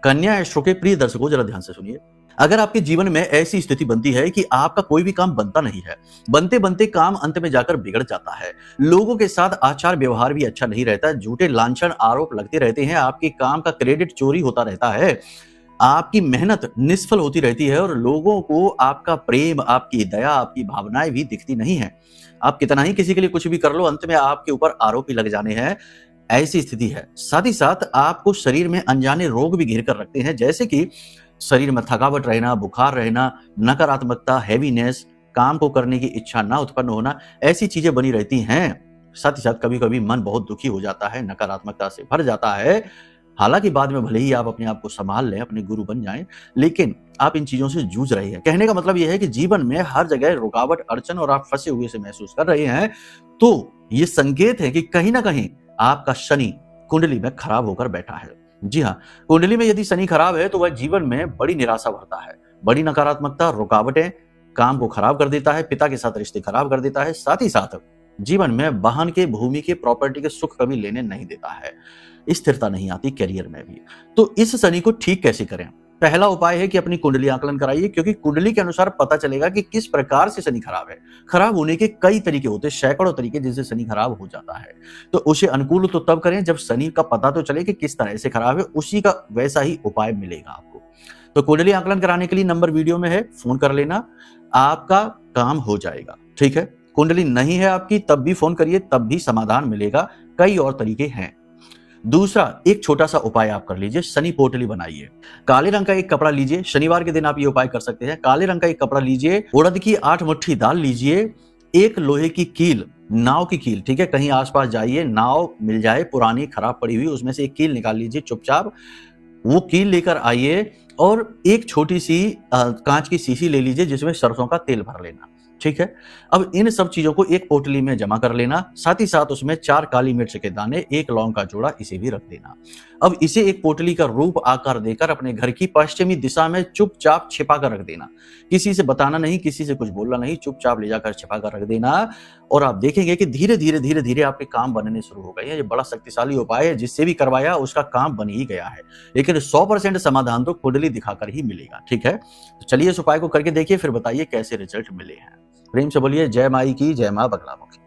कन्या एस्ट्रो के प्रिय दर्शकों, जरा ध्यान से सुनिए। अगर आपके जीवन में ऐसी स्थिति बनती है कि आपका कोई भी काम बनता नहीं है, बनते बनते काम अंत में जाकर बिगड़ जाता है, लोगों के साथ आचार व्यवहार भी अच्छा नहीं रहता, झूठे लांछन आरोप लगते रहते हैं, आपके काम का क्रेडिट चोरी होता रहता है, आपकी मेहनत निष्फल होती रहती है और लोगों को आपका प्रेम, आपकी दया, आपकी भावनाएं भी दिखती नहीं है। आप कितना ही किसी के लिए कुछ भी कर लो, अंत में आपके ऊपर आरोप ही लग जाने हैं, ऐसी स्थिति है। साथ ही साथ आपको शरीर में अनजाने रोग भी घेर कर रखते हैं, जैसे कि शरीर में थकावट रहना, बुखार रहना, नकारात्मकता, हैवीनेस, काम को करने की इच्छा ना उत्पन्न होना, ऐसी चीजें बनी रहती हैं। साथ ही साथ कभी कभी मन बहुत दुखी हो जाता है, नकारात्मकता से भर जाता है। हालांकि बाद में भले ही आप अपने आप को संभाल लें, अपने गुरु बन जाएं, लेकिन आप इन चीजों से जूझ रहे हैं। कहने का मतलब यह है कि जीवन में हर जगह रुकावट, अड़चन और आप फंसे हुए से महसूस कर रहे हैं, तो ये संकेत है कि कहीं ना कहीं आपका शनि कुंडली में खराब होकर बैठा है। जी हाँ, कुंडली में यदि शनि खराब है तो वह जीवन में बड़ी निराशा भरता है, बड़ी नकारात्मकता, रुकावटें, काम को खराब कर देता है, पिता के साथ रिश्ते खराब कर देता है, साथ ही साथ जीवन में वाहन के, भूमि के, प्रॉपर्टी के सुख कभी लेने नहीं देता है, स्थिरता नहीं आती करियर में भी। तो इस शनि को ठीक कैसे करें? पहला उपाय है कि अपनी कुंडली आकलन कराइए, क्योंकि कुंडली के अनुसार पता चलेगा कि किस प्रकार से शनि खराब है। खराब होने के कई तरीके होते हैं, सैकड़ों तरीके जिनसे शनि खराब हो जाता है। तो उसे अनुकूल तो तब करें जब शनि का पता तो चले कि किस तरह से खराब है, उसी का वैसा ही उपाय मिलेगा आपको। तो कुंडली आकलन कराने के लिए नंबर वीडियो में है, फोन कर लेना, आपका काम हो जाएगा। ठीक है, कुंडली नहीं है आपकी तब भी फोन करिए, तब भी समाधान मिलेगा। कई और तरीके हैं। दूसरा, एक छोटा सा उपाय आप कर लीजिए, शनि पोटली बनाइए। काले रंग का एक कपड़ा लीजिए, शनिवार के दिन आप ये उपाय कर सकते हैं। काले रंग का एक कपड़ा लीजिए, उड़द की 8 मुट्ठी दाल लीजिए, एक लोहे की कील, नाव की कील, ठीक है, कहीं आसपास जाइए, नाव मिल जाए पुरानी खराब पड़ी हुई, उसमें से एक कील निकाल लीजिए चुपचाप, वो कील लेकर आइए और एक छोटी सी कांच की शीशी ले लीजिए जिसमें सरसों का तेल भर लेना। ठीक है, अब इन सब चीजों को एक पोटली में जमा कर लेना, साथ ही साथ उसमें 4 काली मिर्च के दाने, 1 लौंग का जोड़ा, इसे भी रख देना। अब इसे एक पोटली का रूप आकार देकर अपने घर की पश्चिमी दिशा में चुपचाप छिपा कर रख देना। किसी से बताना नहीं, किसी से कुछ बोलना नहीं, चुपचाप ले जाकर छिपा कर रख देना और आप देखेंगे कि धीरे धीरे आपके काम बनने शुरू हो गए हैं। ये बड़ा शक्तिशाली उपाय है, जिससे भी करवाया उसका काम बन ही गया है, लेकिन 100% समाधान तो कुंडली दिखाकर ही मिलेगा। ठीक है, तो चलिए इस उपाय को करके देखिए, फिर बताइए कैसे रिजल्ट मिले हैं। प्रेम से बोलिए जय माई की, जय मां बगलामुखी।